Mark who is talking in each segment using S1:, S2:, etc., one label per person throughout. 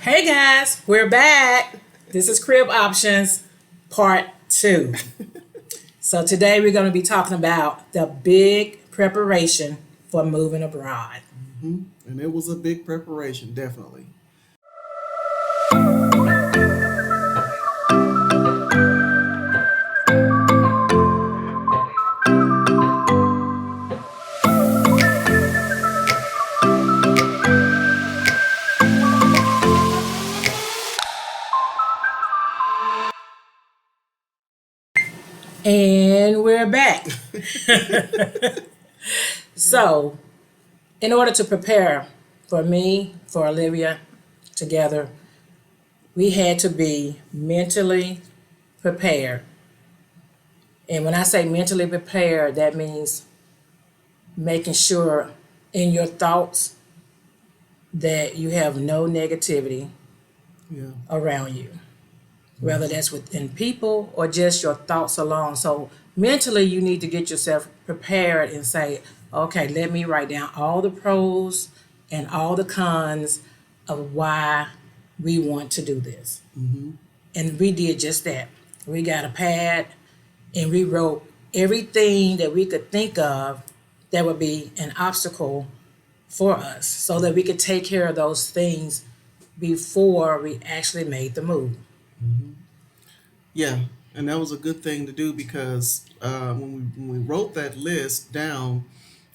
S1: Hey guys, we're back. This is Crib Options Part 2. So today we're going to be talking about the big preparation for moving abroad.
S2: And it was a big preparation, definitely.
S1: And we're back. So, in order to prepare for me, for Olivia, together, we had to be mentally prepared. And when I say mentally prepared, that means making sure in your thoughts that you have no negativity
S2: Yeah.
S1: around you, whether that's within people or just your thoughts alone. So mentally, you need to get yourself prepared and say, okay, let me write down all the pros and all the cons of why we want to do this. And we did just that. We got a pad and we wrote everything that we could think of that would be an obstacle for us so that we could take care of those things before we actually made the move.
S2: Yeah. And that was a good thing to do because when we wrote that list down,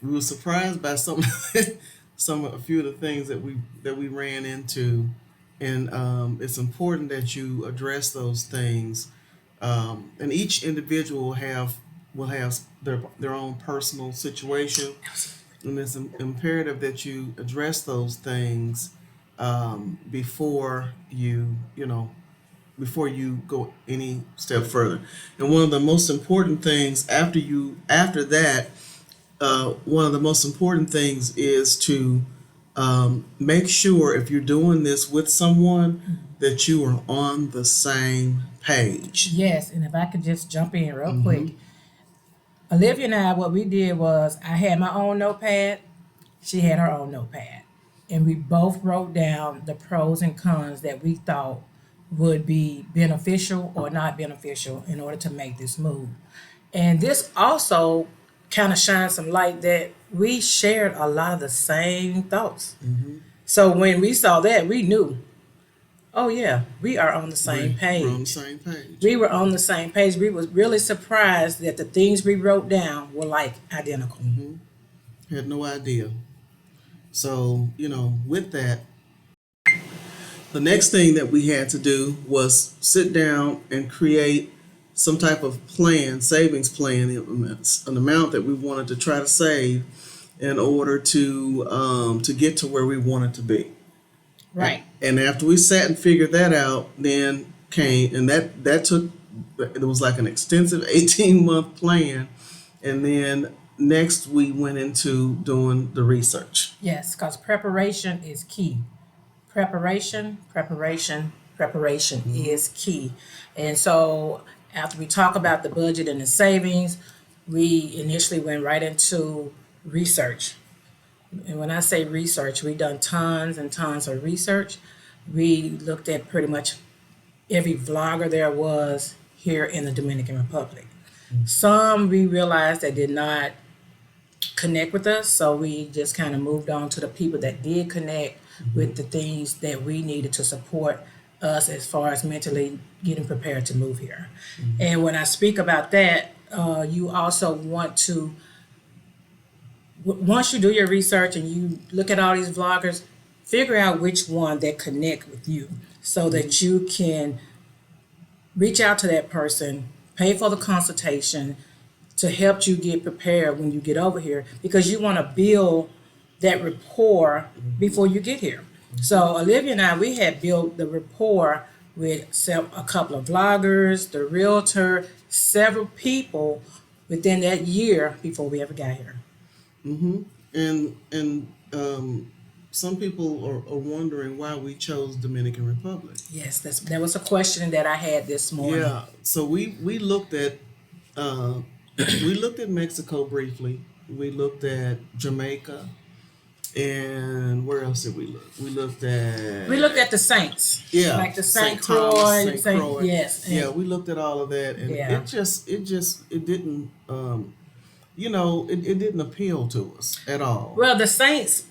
S2: we were surprised by a few of the things that we ran into, and it's important that you address those things. And each individual will have their own personal situation, and it's imperative that you address those things before you go any step further. And one of the most important things after that, one of the most important things is to make sure if you're doing this with someone that you are on the same page.
S1: Yes, and if I could just jump in real quick. Olivia and I, what we did was I had my own notepad, she had her own notepad. And we both wrote down the pros and cons that we thought would be beneficial or not beneficial in order to make this move. And this also kind of shines some light that we shared a lot of the same thoughts. So when we saw that, we knew, oh yeah, we are on the same
S2: We're on the
S1: page.
S2: same page.
S1: We were on the same page. We was really surprised that the things we wrote down were like identical.
S2: Had no idea. So, with that, the next thing that we had to do was sit down and create some type of plan, savings plan, an amount that we wanted to try to save in order to get to where we wanted to be.
S1: Right.
S2: And after we sat and figured that out, then came and that took it was like an extensive 18-month plan, and then next we went into doing the research.
S1: Yes, because preparation is key. Preparation is key. And so after we talk about the budget and the savings, we initially went right into research. And when I say research, we done tons and tons of research. We looked at pretty much every vlogger there was here in the Dominican Republic. Some we realized that did not connect with us, so we just kind of moved on to the people that did connect with the things that we needed to support us as far as mentally getting prepared to move here. And when I speak about that, you also want to, once you do your research and you look at all these vloggers, figure out which one that connect with you so that you can reach out to that person, pay for the consultation to help you get prepared when you get over here because you want to build that rapport before you get here. So Olivia and I, we had built the rapport with a couple of vloggers, the realtor, several people within that year before we ever got here.
S2: And some people are wondering why we chose Dominican Republic.
S1: Yes, that was a question that I had this morning.
S2: Yeah, so we looked at we looked at Mexico briefly. We looked at Jamaica. And where else did we look?
S1: We looked at the Saints.
S2: Yeah,
S1: Like the
S2: St.
S1: St.
S2: Thomas,
S1: Croix.
S2: St. Croix.
S1: Yes. And
S2: Yeah, we looked at all of that, and
S1: yeah.
S2: it didn't, it didn't appeal to us at all.
S1: Well, the Saints,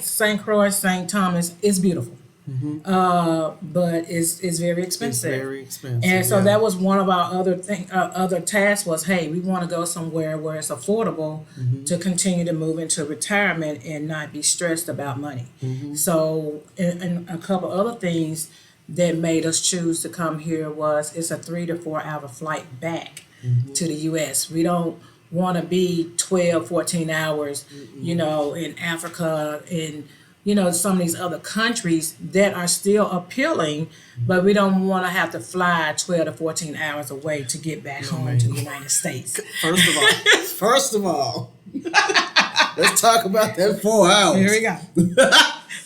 S1: St. Croix, St. Thomas is beautiful. But it's very
S2: It's
S1: expensive.
S2: very expensive.
S1: And so
S2: yeah.
S1: that was one of our other tasks was, hey, we want to go somewhere where it's affordable to continue to move into retirement and not be stressed about money. So, and a couple other things that made us choose to come here was it's a 3 to 4 hour flight back to the U.S. We don't want to be 12, 14 hours, in Africa and some of these other countries that are still appealing, but we don't want to have to fly 12 to 14 hours away to get back home to the United States.
S2: First of all, let's talk about that 4 hours.
S1: Here we go.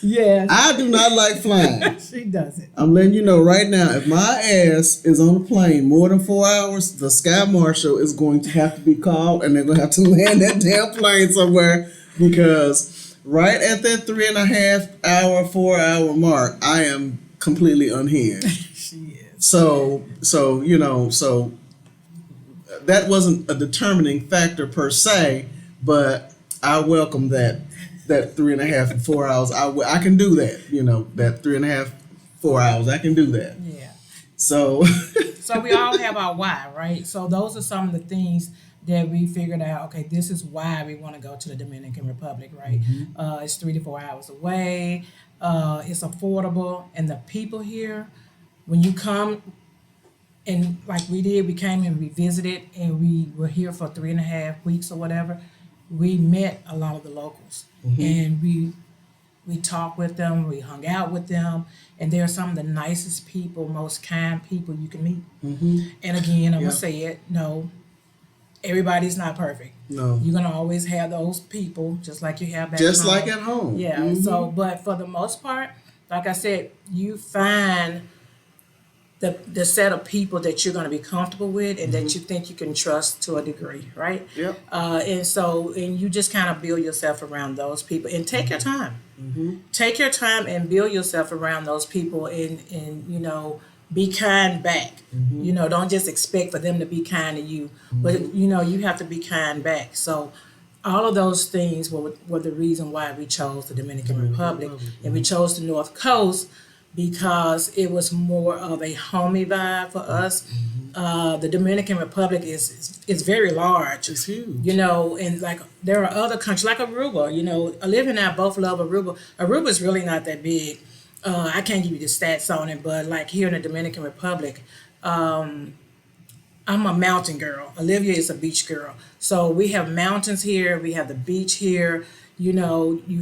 S1: Yes,
S2: I do not like flying.
S1: she does it.
S2: I'm letting you know right now, if my ass is on a plane more than 4 hours, the Sky Marshal is going to have to be called and they're going to have to land that damn plane somewhere because right at that 3.5 hour, 4 hour mark, I am completely unhinged.
S1: She is.
S2: So that wasn't a determining factor per se, but I welcome that 3.5 and 4 hours. I can do that. That 3.5, 4 hours. I can do that.
S1: Yeah.
S2: So.
S1: So we all have our why, right? So those are some of the things that we figured out, okay, this is why we want to go to the Dominican Republic, right? It's 3 to 4 hours away. It's affordable. And the people here, when you come, and like we did, we came and we visited and we were here for 3.5 weeks or whatever. We met a lot of the locals and we talked with them, we hung out with them, and they're some of the nicest people, most kind people you can meet. And again, I'm going to say it, no, everybody's not perfect.
S2: No.
S1: You're gonna always have those people, just like you have back
S2: Just
S1: home.
S2: like at home.
S1: Yeah. So, but for the most part, like I said, you find the set of people that you're gonna be comfortable with and that you think you can trust to a degree, right?
S2: Yep.
S1: And you just kind of build yourself around those people and take your time. Take your time and build yourself around those people and be kind back. Don't just expect for them to be kind to you, but you have to be kind back. So all of those things were the reason why we chose the Dominican Republic, and we chose the North Coast because it was more of a homey vibe for us. The Dominican Republic is very large.
S2: It's huge.
S1: And like there are other countries like Aruba. Olivia and I both love Aruba. Aruba is really not that big. I can't give you the stats on it, but like here in the Dominican Republic, I'm a mountain girl. Olivia is a beach girl. So we have mountains here. We have the beach here. You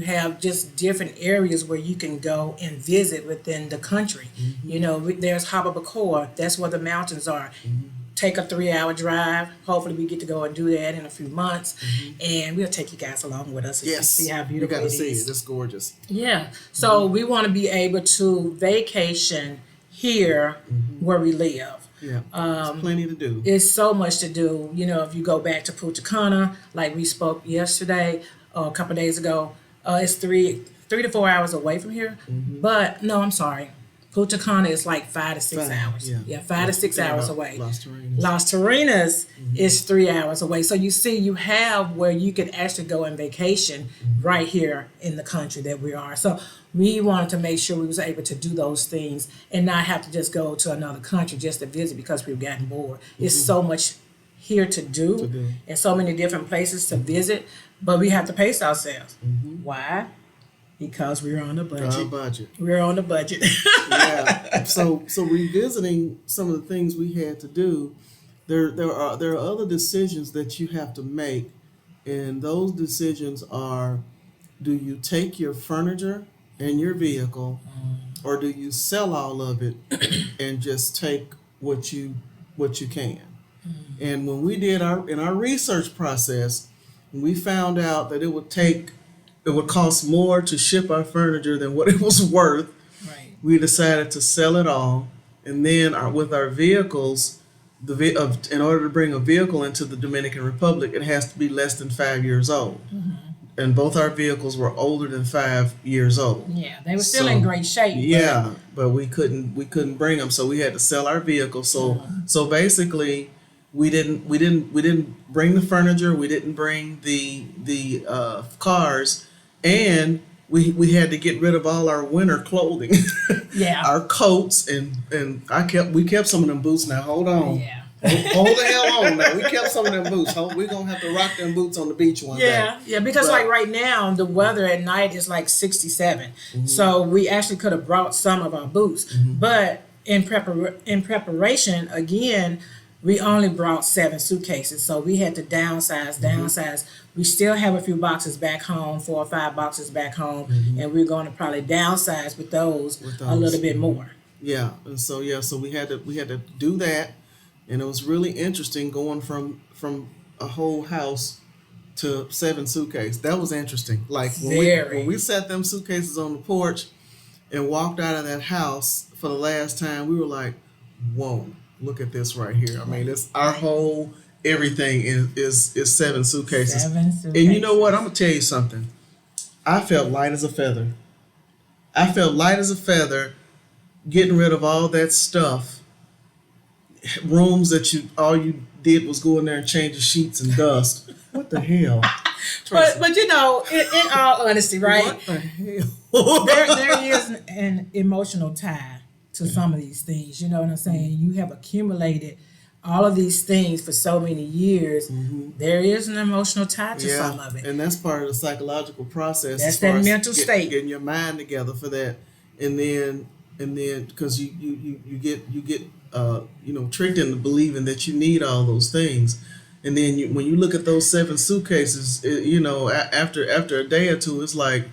S1: have just different areas where you can go and visit within the country. There's Hababacoa. That's where the mountains are. Take a 3-hour drive. Hopefully we get to go and do that in a few months. And we'll take you guys along with us and see how beautiful
S2: you gotta
S1: it
S2: see
S1: is.
S2: it. It's gorgeous.
S1: Yeah. So we want to be able to vacation here where we live.
S2: Yeah. There's plenty to do.
S1: It's so much to do. If you go back to Punta Cana, like we spoke yesterday or a couple of days ago, it's 3 to 4 hours away from here. But no, I'm sorry. Punta Cana is like 5 to 6 hours. Yeah, 5 to 6 hours away. Las Terrenas is 3 hours away. So you see, you have where you could actually go on vacation right here in the country that we are. So we wanted to make sure we was able to do those things and not have to just go to another country just to visit because we've gotten bored. It's so much here to do and so many different places to visit, but we have to pace ourselves. Why? Because we're on a budget. We're on a budget.
S2: Yeah. So revisiting some of the things we had to do, there are other decisions that you have to make, and those decisions are: do you take your furniture and your vehicle, or do you sell all of it and just take what you can? And when we did our research process, we found out that it would cost more to ship our furniture than what it was worth.
S1: Right.
S2: We decided to sell it all, and then with our vehicles, in order to bring a vehicle into the Dominican Republic, it has to be less than 5 years old. and both our vehicles were older than 5 years old.
S1: Yeah, they were still in great shape.
S2: Yeah, but we couldn't bring them, so we had to sell our vehicle. So basically, we didn't bring the furniture, we didn't bring the cars, and we had to get rid of all our winter clothing,
S1: Yeah.
S2: our coats, and we kept some of them boots. Now hold on.
S1: Yeah.
S2: Hold the hell on now. We kept some of them boots. We're gonna have to rock them boots on the beach one day.
S1: Yeah, because
S2: But-
S1: like right now, the weather at night is like 67. So we actually could have brought some of our boots. But in preparation, again, we only brought 7 suitcases. So we had to downsize. We still have a few boxes back home, 4 or 5 boxes back home, and we're going to probably downsize with those a little bit more.
S2: Yeah, and so we had to do that, and it was really interesting going from a whole house to 7 suitcases. That was interesting. Like when we set them suitcases on the porch and walked out of that house for the last time, we were like, "Whoa, look at this right here!" I mean, it's our whole everything is 7 suitcases.
S1: 7 suitcases.
S2: And you know what? I'm gonna tell you something. I felt light as a feather. Getting rid of all that stuff, rooms that all you did was go in there and change the sheets and dust. What the hell?
S1: But you know, in all honesty, right?
S2: What the hell?
S1: there is an emotional tie to some of these things. You know what I'm saying? You have accumulated all of these things for so many years. There is an emotional tie to some of it.
S2: And that's part of the psychological process.
S1: That's
S2: as far
S1: that
S2: as
S1: mental state.
S2: Getting your mind together for that, and then because you get tricked into believing that you need all those things, and then when you look at those 7 suitcases, after a day or two, it's like,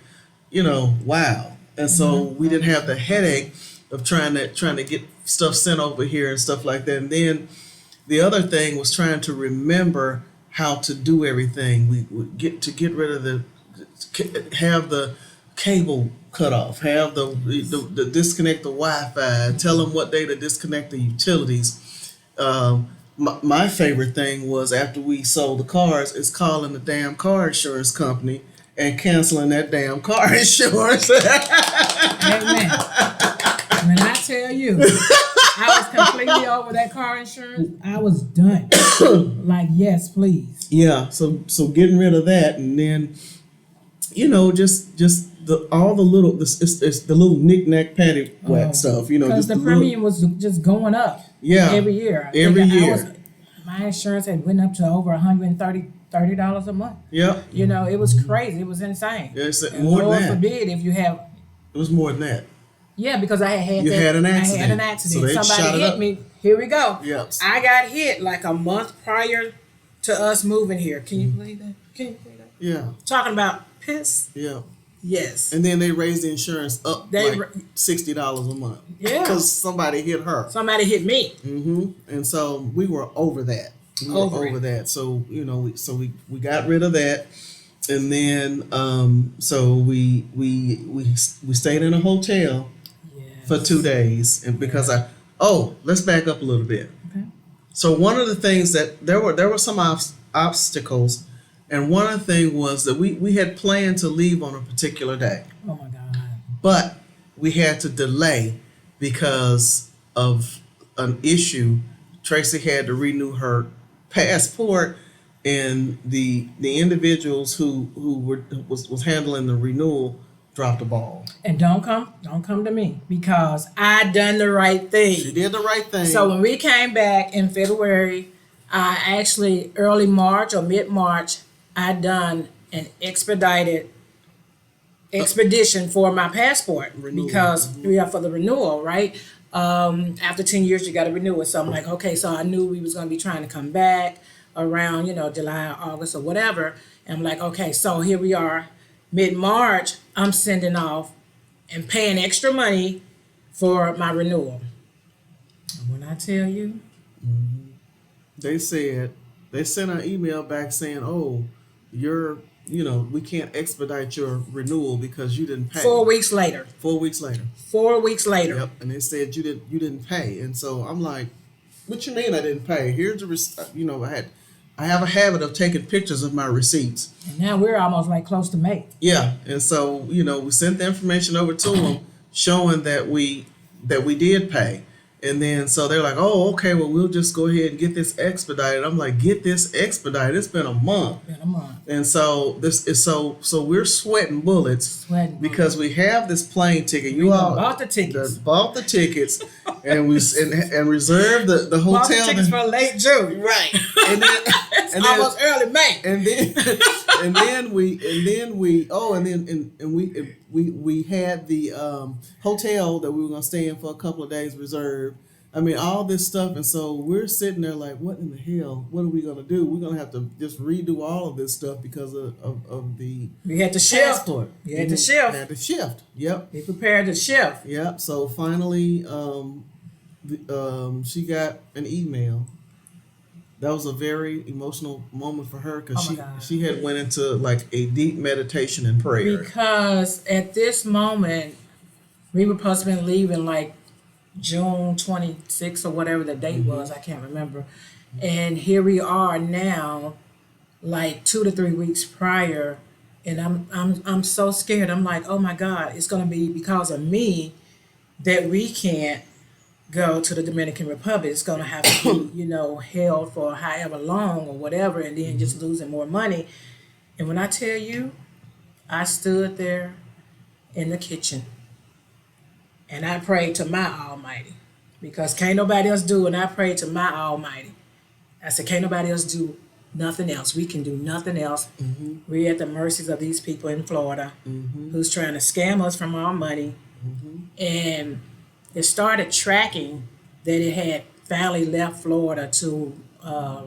S2: wow. And so we didn't have the headache of trying to get stuff sent over here and stuff like that. And then the other thing was trying to remember how to do everything. We would get rid of have the cable cut off, have the disconnect the Wi-Fi, tell them what day to disconnect the utilities. My favorite thing was after we sold the cars is calling the damn car insurance company and canceling that damn car insurance.
S1: Amen. When I tell you, I was completely over that car insurance. I was done. Like, yes, please.
S2: Yeah. So getting rid of that, and then just all the little it's the little knick-knack paddywhack stuff.
S1: Because the premium was just going up.
S2: Yeah.
S1: Every year. My insurance had went up to over $130 a month.
S2: Yep.
S1: It was crazy. It was insane.
S2: It's
S1: And
S2: more
S1: Lord
S2: than that.
S1: forbid if you have.
S2: It was more than that.
S1: Yeah, because I had
S2: You
S1: that.
S2: had an
S1: I
S2: accident.
S1: had an accident.
S2: So they shot
S1: Somebody
S2: it
S1: hit
S2: up.
S1: me. Here we go.
S2: Yep.
S1: I got hit like a month prior to us moving here. Can you believe that?
S2: Yeah.
S1: Talking about piss?
S2: Yeah.
S1: Yes.
S2: And then they raised the insurance up
S1: They
S2: like $60 a month.
S1: Yeah.
S2: Because somebody hit her.
S1: Somebody hit me.
S2: And so we were over that. Over that. So we got rid of that, and then so we stayed in a hotel for 2 days, and because let's back up a little bit.
S1: Okay.
S2: So one of the things that there were some obstacles, and one of the things was that we had planned to leave on a particular day,
S1: Oh my God.
S2: but we had to delay because of an issue. Tracy had to renew her passport, and the individuals who was handling the renewal dropped the ball.
S1: And don't come to me because I done the right thing.
S2: She did the right thing.
S1: So when we came back in February, I actually early March or mid-March, I done an expedition for my passport
S2: Renewal.
S1: because for the renewal, right? After 10 years, you got to renew it. So I'm like, okay, so I knew we was going to be trying to come back around, July, August or whatever. And I'm like, okay, so here we are, mid-March, I'm sending off and paying extra money for my renewal. And when I tell you,
S2: they sent an email back saying, "Oh, we can't expedite your renewal because you didn't pay."
S1: 4 weeks later.
S2: 4 weeks later.
S1: 4 weeks later.
S2: Yep. And they said you didn't pay, and so I'm like, "What you mean I didn't pay? Here's the I had I have a habit of taking pictures of my receipts.
S1: And now we're almost like close to May.
S2: Yeah, and so we sent the information over to them, showing that we did pay, and then so they're like, oh, okay, well we'll just go ahead and get this expedited. I'm like, get this expedited? It's been a month,
S1: Been a month.
S2: and so this is so we're sweating bullets
S1: Sweating.
S2: because we have this plane ticket. You
S1: We
S2: all
S1: bought the tickets.
S2: bought the tickets, and we and reserved the hotel.
S1: Bought the tickets for late June.
S2: Right, and then
S1: It's almost early May.
S2: and then we had the hotel that we were gonna stay in for a couple of days reserved. I mean, all this stuff, and so we're sitting there like, what in the hell? What are we gonna do? We're gonna have to just redo all of this stuff because of the
S1: We had to shift.
S2: passport.
S1: You had to shift.
S2: Had to shift. Yep.
S1: Be prepared to shift.
S2: Yep. So finally, she got an email. That was a very emotional moment for her because
S1: Oh my God.
S2: she had went into like a deep meditation and prayer.
S1: Because at this moment, we were supposed to be leaving like June 26th or whatever the date was. I can't remember. And here we are now, like 2 to 3 weeks prior, and I'm so scared. I'm like, oh my God, it's gonna be because of me that we can't go to the Dominican Republic. It's gonna have to be, held for however long or whatever, and then just losing more money. And when I tell you, I stood there in the kitchen and I prayed to my Almighty because can't nobody else do it. And I prayed to my Almighty. I said, can't nobody else do nothing else. We can do nothing else. We're at the mercies of these people in Florida who's trying to scam us from our money. And it started tracking that it had finally left Florida to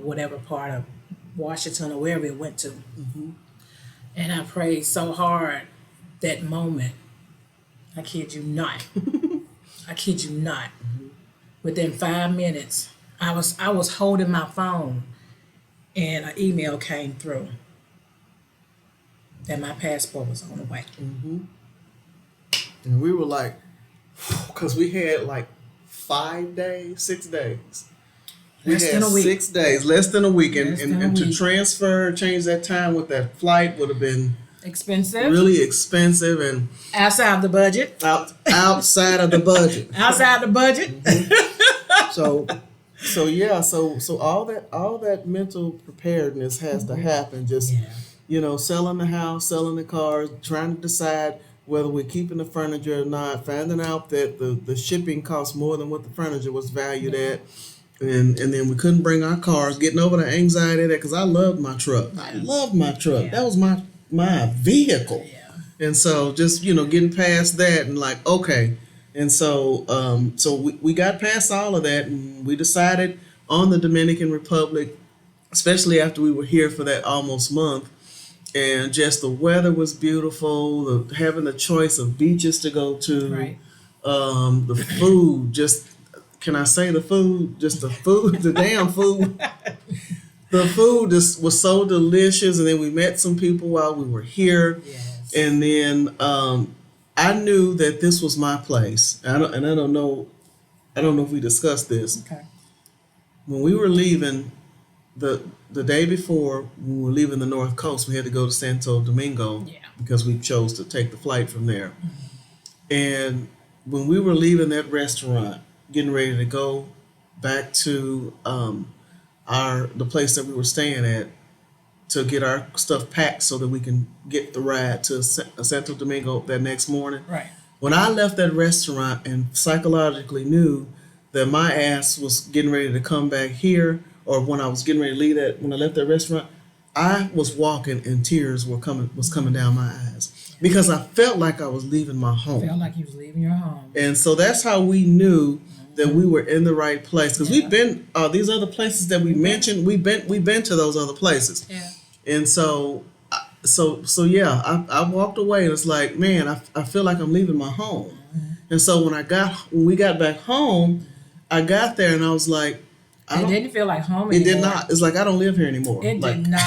S1: whatever part of Washington or wherever it went to. And I prayed so hard that moment. I kid you not. I kid you not. Within 5 minutes, I was holding my phone and an email came through that my passport was on the way.
S2: And we were like, because we had like 5 days, 6 days.
S1: Less than a week.
S2: 6 days, less than a week.
S1: Less than a
S2: And to
S1: week.
S2: transfer, change that time with that flight would have been
S1: Expensive.
S2: really expensive and
S1: Outside the budget.
S2: outside of the budget.
S1: Outside the budget.
S2: So yeah, so all that mental preparedness has to happen. Just selling the house, selling the cars, trying to decide whether we're keeping the furniture or not, finding out that the shipping costs more than what the furniture was valued at. And then we couldn't bring our cars, getting over the anxiety of that because I loved my truck. I loved my truck.
S1: Yeah.
S2: That was my vehicle.
S1: Yeah.
S2: And so just, getting past that and like, okay. And so we got past all of that and we decided on the Dominican Republic, especially after we were here for that almost month. And just the weather was beautiful, having the choice of beaches to go to,
S1: Right.
S2: The food, just, can I say the food? Just the food, the damn food. The food just was so delicious. And then we met some people while we were here.
S1: Yes.
S2: And then I knew that this was my place. I don't know if we discussed this.
S1: Okay.
S2: When we were leaving, the day before, when we were leaving the North Coast, we had to go to Santo Domingo because we chose to take the flight from there. And when we were leaving that restaurant, getting ready to go back to the place that we were staying at to get our stuff packed so that we can get the ride to Santo Domingo that next morning.
S1: Right.
S2: When I left that restaurant and psychologically knew that my ass was getting ready to come back here, or when I was getting ready to leave when I left that restaurant, I was walking and tears was coming down my eyes because I felt like I was leaving my home.
S1: Felt like you was leaving your home.
S2: And so that's how we knew that we were in the right place because we've been these other places that we mentioned. We've been to those other places.
S1: Yeah.
S2: And so yeah, I walked away and it's like, man, I feel like I'm leaving my home. And so when we got back home, I got there and I was like,
S1: It didn't feel like home
S2: it
S1: anymore.
S2: did not. It's like I don't live here anymore.
S1: It
S2: Like,
S1: did not.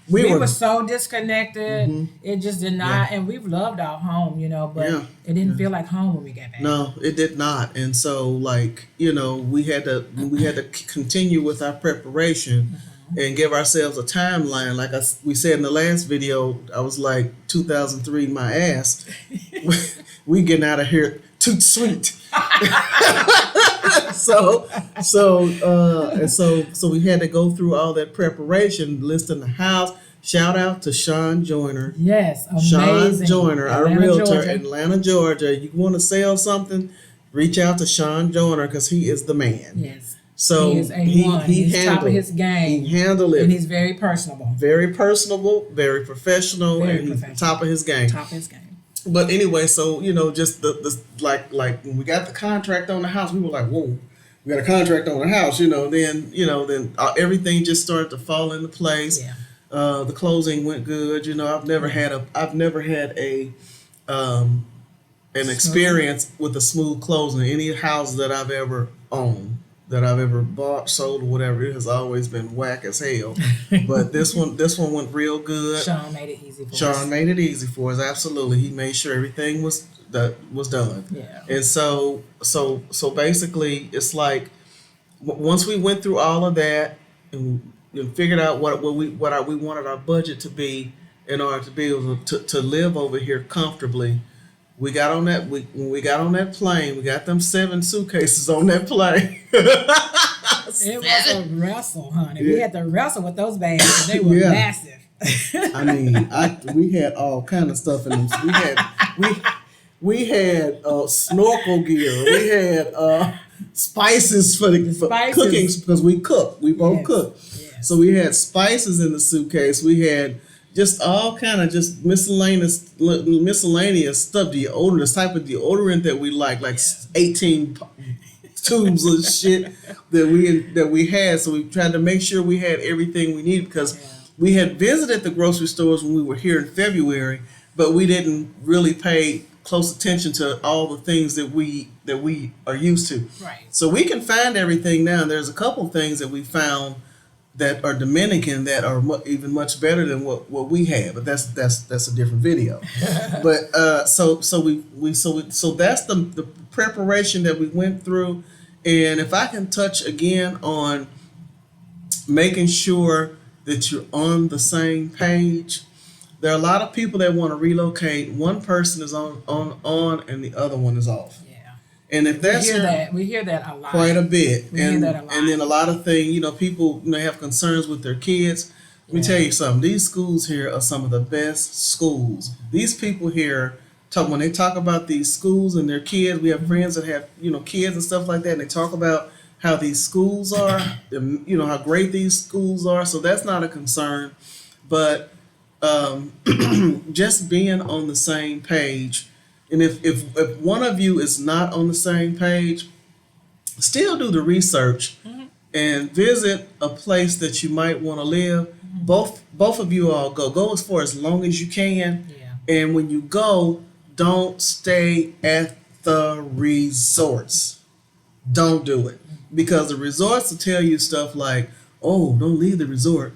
S2: we
S1: We
S2: were-
S1: were so disconnected. It just did not. And we've loved our home, but
S2: Yeah.
S1: it didn't feel like home when we got back.
S2: No, it did not. And so we had to continue with our preparation and give ourselves a timeline. Like we said in the last video, I was like 2003, my ass. We getting out of here too sweet. So we had to go through all that preparation, listing the house. Shout out to Sean Joyner.
S1: Yes,
S2: Sean
S1: amazing.
S2: Joyner, our
S1: Atlanta,
S2: realtor
S1: Georgia.
S2: in Atlanta, Georgia. You want to sell something? Reach out to Sean Joyner because he is the man.
S1: Yes.
S2: So
S1: He is A1. He's top of
S2: handled
S1: his game.
S2: He handled it.
S1: And he's very personable.
S2: Very personable, very professional,
S1: Very
S2: and he's
S1: professional.
S2: top of his game.
S1: Top of his game.
S2: But anyway, so just the like when we got the contract on the house, we were like, whoa, we got a contract on the house. Then everything just started to fall into place.
S1: Yeah.
S2: The closing went good. I've never had an experience with a smooth closing. Any house that I've ever owned, that I've ever bought, sold, or whatever, it has always been whack as hell. But this one went real good.
S1: Sean made it easy for us.
S2: Sean made it easy for us. Absolutely, he made sure everything was done.
S1: Yeah.
S2: And so basically, it's like once we went through all of that and figured out what we wanted our budget to be in order to be able to live over here comfortably. We got on that. When we got on that plane, we got them 7 suitcases on that plane.
S1: It was a wrestle, honey.
S2: Yeah.
S1: We had to wrestle with those bags, and they were
S2: Yeah.
S1: massive.
S2: I mean, we had all kind of stuff in them. We had snorkel gear. We had spices for
S1: Spices.
S2: cooking because we cook. We both
S1: Yes.
S2: cook.
S1: Yes.
S2: So we had spices in the suitcase. We had just all kind of just miscellaneous stuff. Deodorant, this type of deodorant that we like 18 tubes of shit that we had. So we tried to make sure we had everything we needed because we had visited the grocery stores when we were here in February, but we didn't really pay close attention to all the things that we are used to.
S1: Right.
S2: So we can find everything now. And there's a couple things that we found that are Dominican that are even much better than what we have, but that's a different video. But so that's the preparation that we went through. And if I can touch again on making sure that you're on the same page. There are a lot of people that want to relocate. One person is on and the other one is off.
S1: Yeah.
S2: And if that's
S1: We hear that a lot.
S2: quite a bit.
S1: We hear that a lot.
S2: And then a lot of things, people have concerns with their kids. Let me tell you something. These schools here are some of the best schools. These people here when they talk about these schools and their kids, we have friends that have, kids and stuff like that, and they talk about how these schools are, how great these schools are. So that's not a concern. But just being on the same page. And if one of you is not on the same page, still do the research and visit a place that you might want to live. Both of you all go as far as long as you can.
S1: Yeah.
S2: And when you go, don't stay at the resorts. Don't do it. Because the resorts will tell you stuff like, oh, don't leave the resort.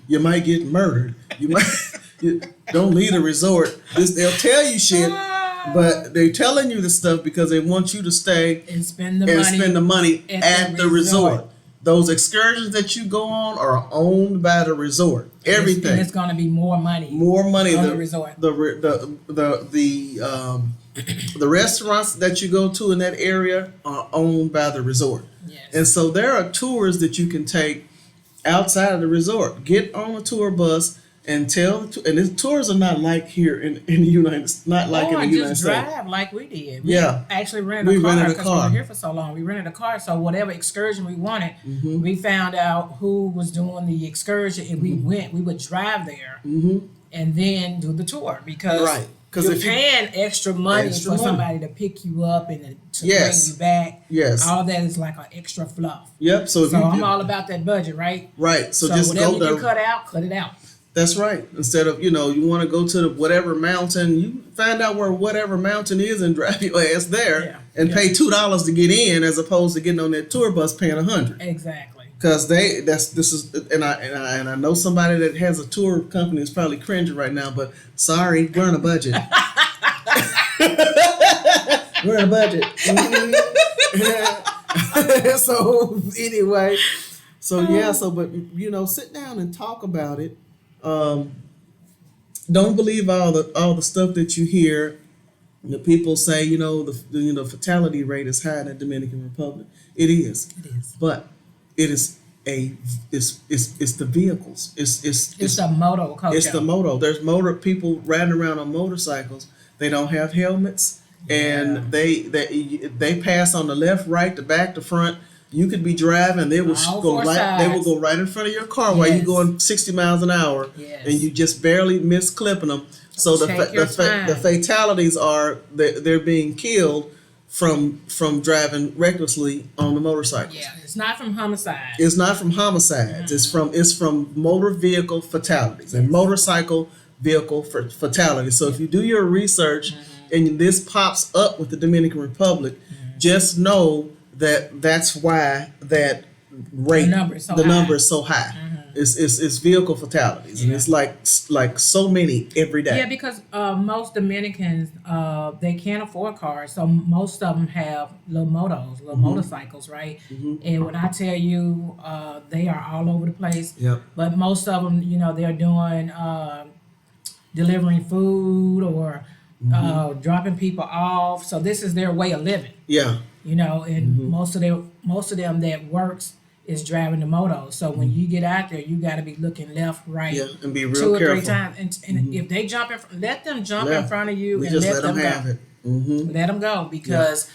S2: You might get murdered. Don't leave the resort. They'll tell you shit, but they're telling you this stuff because they want you to stay
S1: and spend the
S2: money at the resort. Those excursions that you go on are owned by the resort. Everything.
S1: And it's going to be more money. On the resort.
S2: The restaurants that you go to in that area are owned by the resort.
S1: Yes.
S2: And so there are tours that you can take outside of the resort. Get on a tour bus and and the tours are not like here in the United States. Not like in the United States.
S1: Just drive like we did. We
S2: Yeah.
S1: actually rented a car
S2: rented a
S1: because we
S2: car.
S1: were here for so long. We rented a car, so whatever excursion we wanted, we found out who was doing the excursion, and we went. We would drive there and then do the tour because
S2: Right. 'Cause
S1: you're
S2: if you-
S1: paying extra money
S2: Extra
S1: for
S2: money.
S1: somebody to pick you up and to
S2: Yes.
S1: bring you back.
S2: Yes.
S1: All that is like an extra fluff.
S2: Yep. So
S1: I'm all about that budget, right?
S2: right. So
S1: So
S2: just
S1: whatever
S2: go
S1: you
S2: there.
S1: can cut out, cut it out.
S2: That's right. Instead of, you want to go to the whatever mountain, you find out where whatever mountain is and drive your ass there and pay $2 to get in as opposed to getting on that tour bus paying $100.
S1: Exactly.
S2: Because I know somebody that has a tour company is probably cringing right now, but sorry, we're on a budget. We're on a budget. So anyway, So yeah, so but sit down and talk about it. Don't believe all the stuff that you hear. The people say, the fatality rate is high in the Dominican Republic. It is,
S1: It is.
S2: but it is it's the vehicles.
S1: It's the moto culture.
S2: It's the moto. There's motor people riding around on motorcycles. They don't have helmets, and they pass on the left, right, the back, the front. You could be driving, they will
S1: All
S2: go
S1: four
S2: right. They will
S1: sides.
S2: go right in front of your car while you're
S1: Yes.
S2: going 60 miles an hour,
S1: Yes.
S2: and you just barely miss clipping them. So
S1: Take your time.
S2: the fatalities are they're being killed from driving recklessly on the motorcycles.
S1: Yeah, it's not from homicide.
S2: It's not from homicides. It's from motor vehicle fatalities and motorcycle vehicle fatalities. So if you do your research and this pops up with the Dominican Republic, just know that that's why that rate
S1: The number is so
S2: the
S1: high.
S2: number is so high. It's vehicle fatalities, and it's like so many every day.
S1: Yeah, because most Dominicans they can't afford cars, so most of them have little motorcycles, right? And when I tell you, they are all over the place.
S2: Yep.
S1: But most of them, they're doing delivering food or dropping people off. So this is their way of living,
S2: Yeah.
S1: and most of them that works is driving the moto. So when you get out there, you got to be looking left, right,
S2: Yeah, and be real
S1: 2 or
S2: careful.
S1: 3 times. And if they jump let them jump in front of you
S2: We
S1: and
S2: just
S1: let them
S2: have
S1: go.
S2: it. Mm-hmm.
S1: Let them go because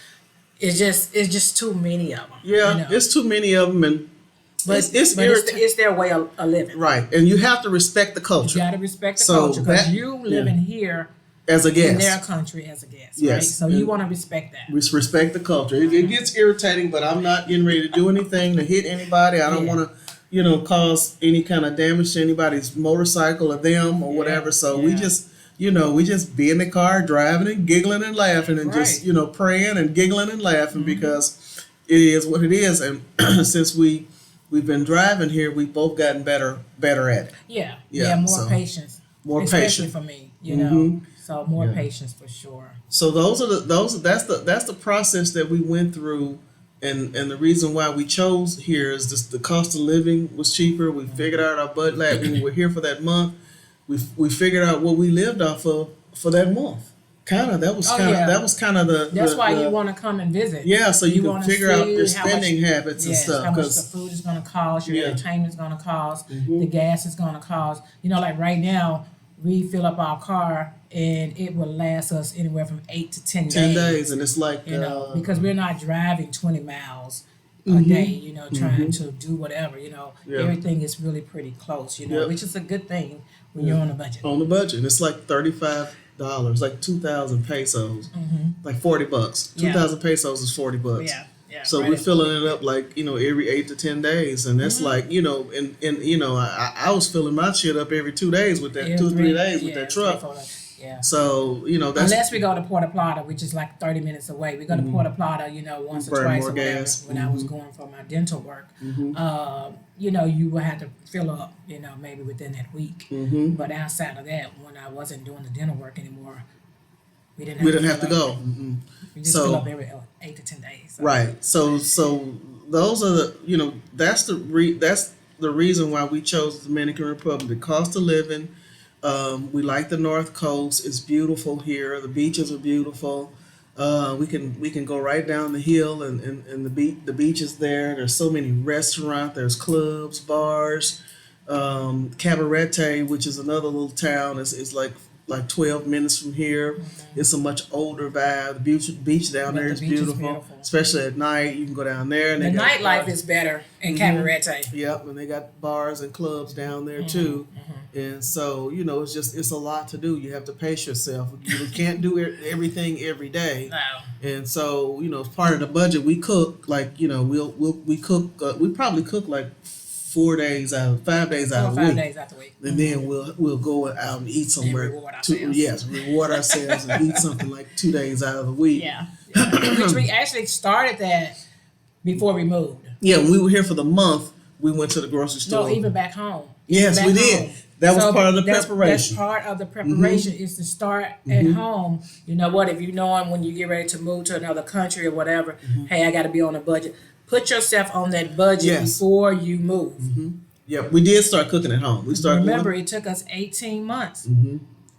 S1: it's just too many of them.
S2: Yeah, it's too many of them, and
S1: but
S2: it's irritating.
S1: it's their way of living.
S2: Right, and you have to respect the
S1: You
S2: culture
S1: got to respect the
S2: So
S1: culture because
S2: that-
S1: you living here
S2: as a
S1: in their
S2: guest.
S1: country as a guest,
S2: Yes,
S1: right? So
S2: and-
S1: you want to respect that.
S2: Respect the culture. It gets irritating, but I'm not getting ready to do anything to hit anybody. I don't
S1: Yeah.
S2: want to, cause any kind of damage to anybody's motorcycle or them or whatever. So we
S1: yeah.
S2: just be in the car driving and giggling and laughing and just
S1: Right.
S2: praying and giggling and laughing because it is what it is. And since we've been driving here, we've both gotten better at it.
S1: Yeah,
S2: Yeah,
S1: more
S2: so,
S1: patience,
S2: more
S1: especially
S2: patience.
S1: for me. So more patience for sure.
S2: So that's the process that we went through, and the reason why we chose here is just the cost of living was cheaper. We figured out our budget like when we were here for that month. We figured out what we lived off of for that month. That was kind of the.
S1: That's why
S2: the-
S1: you want to come and visit.
S2: Yeah, so you can
S1: wanna
S2: figure out
S1: see
S2: your
S1: how much-
S2: spending habits and
S1: Yes,
S2: stuff.
S1: how much the
S2: 'Cause
S1: food is going to cost, your
S2: Yeah.
S1: entertainment is going to cost, the gas is going to cost. Like right now, we fill up our car and it will last us anywhere from 8 to 10
S2: 10
S1: days.
S2: days, and it's like
S1: Because we're not driving 20 miles a day, trying to do whatever,
S2: Yeah.
S1: everything is really pretty close,
S2: Yep.
S1: which is a good thing when you're on a budget.
S2: on the budget, and it's like $35, like 2,000 pesos, like $40.
S1: Yeah.
S2: 2,000 pesos is $40.
S1: Yeah.
S2: So
S1: right
S2: we're
S1: at-
S2: filling it up like every 8 to 10 days, and that's like and I was filling my shit up every 2 days with that 2 or 3 days with that truck.
S1: Yeah.
S2: So that's
S1: Unless we go to Puerto Plata, which is like 30 minutes away. We go to Puerto Plata, once or
S2: Burn
S1: twice
S2: more
S1: or whatever.
S2: gas.
S1: When I was going for my dental work, you would have to fill up, maybe within that week. But outside of that, when I wasn't doing the dental work anymore, we didn't have to
S2: go.
S1: We just
S2: So-
S1: fill up every 8 to 10 days. So.
S2: Right. So those are the that's the reason why we chose the Dominican Republic. The cost of living. We like the North Coast. It's beautiful here. The beaches are beautiful. We can go right down the hill and the beach is there. There's so many restaurants. There's clubs, bars. Cabarete, which is another little town, is like 12 minutes from here. It's a much older vibe. The beach down
S1: But
S2: there
S1: the
S2: is
S1: beach is
S2: beautiful,
S1: beautiful.
S2: especially at night. You can go down there and
S1: The
S2: they got
S1: nightlife
S2: bars.
S1: is better in Cabarete.
S2: Yep, and they got bars and clubs down there too. And so, it's a lot to do. You have to pace yourself. You can't do everything every day.
S1: No.
S2: And so, as part of the budget, we cook we cook. We probably cook like 5 days out of
S1: 4
S2: the
S1: or 5
S2: week,
S1: days out the week.
S2: and then we'll go out and eat somewhere.
S1: reward ourselves.
S2: Yes, reward ourselves and eat something like 2 days out of the week.
S1: Yeah. Which we actually started that before we moved.
S2: Yeah, when we were here for the month, we went to the grocery store.
S1: No, even back home.
S2: Yes,
S1: Back
S2: we did.
S1: home.
S2: That was
S1: So
S2: part of the
S1: That's
S2: preparation.
S1: part of the preparation is to start at home. You know what? If you know when you get ready to move to another country or whatever, hey, I got to be on a budget. put yourself on that budget
S2: Yes.
S1: before you move.
S2: Yeah, we did start cooking at home. We started
S1: Remember, it took us 18 months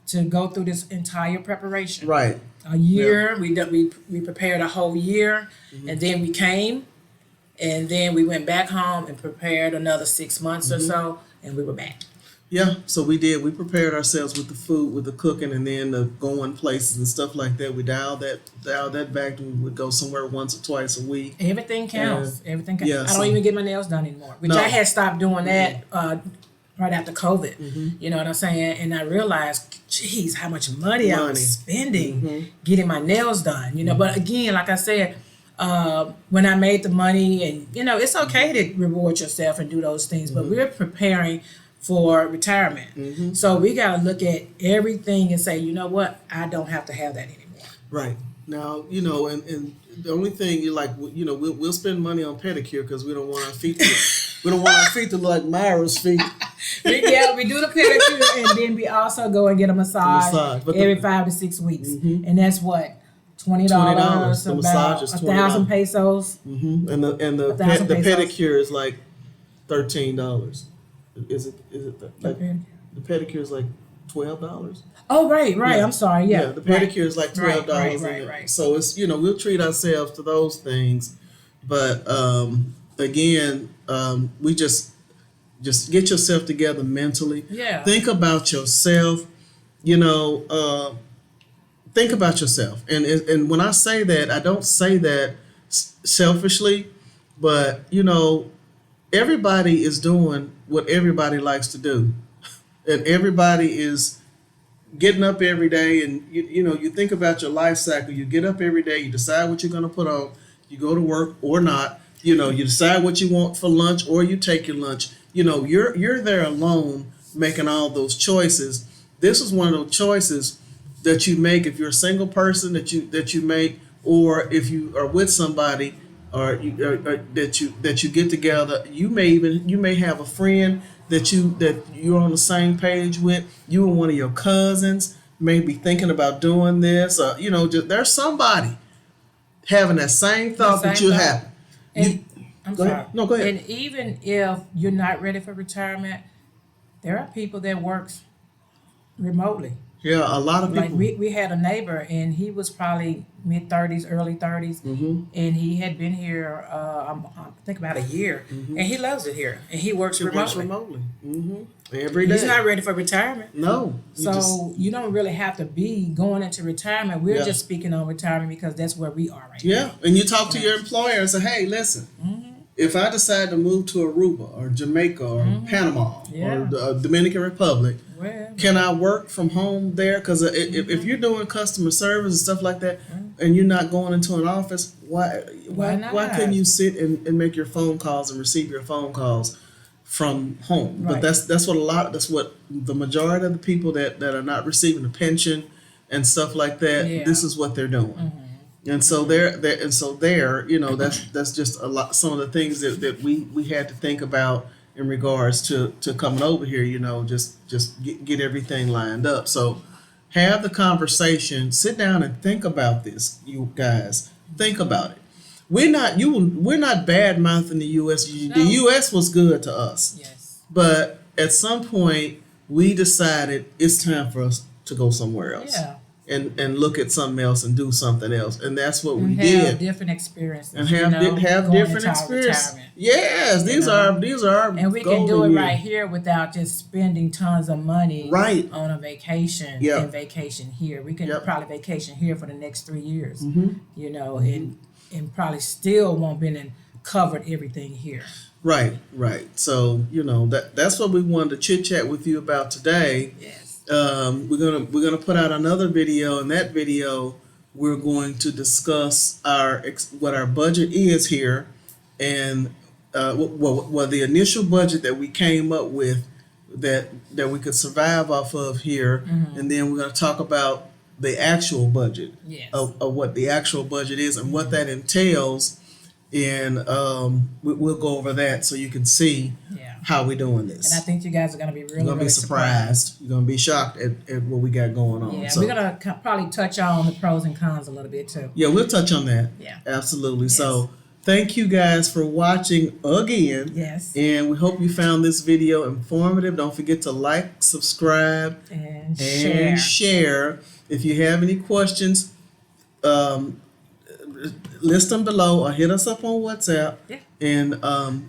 S1: to go through this entire preparation.
S2: right.
S1: A year, we prepared a whole year, and then we came, and then we went back home and prepared another 6 months or so, and we were back.
S2: Yeah, so we did. We prepared ourselves with the food, with the cooking, and then the going places and stuff like that. We dialed that back. We would go somewhere once or twice a week.
S1: Everything counts. Everything counts.
S2: yeah,
S1: I
S2: so-
S1: don't even get my nails done anymore, which
S2: No.
S1: I had stopped doing that right after COVID. You know what I'm saying? And I realized, geez, how much money I was spending getting my nails done. You know, but again, like I said, when I made the money, and you know, it's okay to reward yourself and do those things, but we're preparing for retirement. So we got to look at everything and say, you know what, I don't have to have that anymore.
S2: Right. Now, you know, and the only thing you like, you know, we'll spend money on pedicure because we don't want our feet we don't want our feet to look like Myra's feet.
S1: We do the pedicure, and then we also go and get a massage,
S2: But
S1: every 5 to 6 weeks, and that's what $20.
S2: The
S1: About
S2: massage is
S1: 1,000 pesos.
S2: And the
S1: 1,000
S2: the
S1: pesos.
S2: pedicure is like $13. Is it like the pedicure is like $12?
S1: Oh, right.
S2: Yeah.
S1: I'm sorry. Yeah,
S2: the pedicure is like $12.
S1: Right.
S2: So it's, you know, we'll treat ourselves to those things, but again, we just get yourself together mentally.
S1: Yeah.
S2: Think about yourself. You know, think about yourself. And when I say that, I don't say that selfishly, but you know, everybody is doing what everybody likes to do, and everybody is getting up every day. And you know, you think about your life cycle. You get up every day. You decide what you're going to put on. You go to work or not. You know, you decide what you want for lunch, or you take your lunch. You know, you're there alone making all those choices. This is one of those choices that you make if you're a single person that you make, or if you are with somebody, or that you get together. You may have a friend that you're on the same page with. You and one of your cousins may be thinking about doing this. You know, there's somebody having that same thought that you have.
S1: And I'm
S2: Go
S1: sorry.
S2: ahead. No, go ahead.
S1: And even if you're not ready for retirement, there are people that works remotely.
S2: Yeah, a lot of
S1: Like
S2: people.
S1: we had a neighbor, and he was probably mid-30s, early 30s, and he had been here, I think about a year, and he loves it here, and he works
S2: She works
S1: remotely.
S2: remotely. Every day.
S1: He's not ready for retirement.
S2: No.
S1: So you don't really have to be going into retirement. We're
S2: Yeah.
S1: just speaking on retirement because that's where we are right
S2: Yeah,
S1: now.
S2: and you talk to your employer and say, "Hey, listen, if I decide to move to Aruba or Jamaica or Panama
S1: Yeah.
S2: or the Dominican Republic,
S1: Well,
S2: can I work from home there? Because if you're doing customer service and stuff like that, and you're not going into an office,
S1: Why not?
S2: why couldn't you sit and make your phone calls and receive your phone calls from home?" But
S1: Right.
S2: that's what the majority of the people that are not receiving a pension and stuff like that.
S1: Yeah.
S2: This is what they're doing. And so you know, that's just a lot. Some of the things that we had to think about in regards to coming over here. You know, just get everything lined up. So have the conversation. Sit down and think about this, you guys. Think about it. We're not bad mouthing the U.S.
S1: No.
S2: The U.S. was good to us,
S1: yes.
S2: but at some point we decided it's time for us to go somewhere else.
S1: Yeah.
S2: And look at something else and do something else, and that's what we
S1: And have
S2: did.
S1: different experiences.
S2: And
S1: you
S2: have
S1: know,
S2: have
S1: going
S2: different
S1: into our
S2: experience.
S1: retirement.
S2: Yes, these
S1: know.
S2: are
S1: And we can do
S2: golden
S1: it
S2: years.
S1: right here without just spending tons of money
S2: Right.
S1: on a vacation
S2: Yeah.
S1: and vacation here. We can
S2: Yep.
S1: probably vacation here for the next 3 years,
S2: Mhm.
S1: you know, and probably still won't been and covered everything here.
S2: Right. So you know that's what we wanted to chit chat with you about today.
S1: Yes.
S2: We're gonna put out another video. In that video, we're going to discuss what our budget is here, and well, the initial budget that we came up with that we could survive off of here, and then we're gonna talk about the actual budget
S1: Yes.
S2: of what the actual budget is and what that entails, and we'll go over that so you can see
S1: Yeah.
S2: how we're doing this.
S1: And I think you guys are going to be really,
S2: You're gonna
S1: really
S2: be surprised. You're gonna be shocked at what we got going on.
S1: Yeah,
S2: So,
S1: we're going to probably touch on the pros and cons a little bit too.
S2: yeah, we'll touch on that.
S1: Yeah.
S2: Absolutely. So thank you guys for watching again.
S1: Yes.
S2: And we hope you found this video informative. Don't forget to like, subscribe,
S1: And
S2: and share. If you have any questions, list them below or hit us up on WhatsApp.
S1: Yeah.
S2: And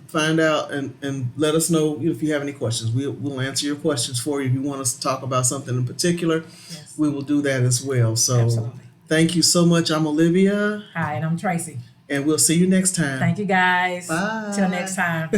S2: find out and let us know if you have any questions. We'll answer your questions for you. If you want us to talk about something in particular,
S1: Yes.
S2: we will do that as well. So
S1: Absolutely.
S2: thank you so much. I'm Olivia,
S1: Hi, and I'm Tracy.
S2: and we'll see you next time.
S1: Thank you guys.
S2: Bye.
S1: Till next time.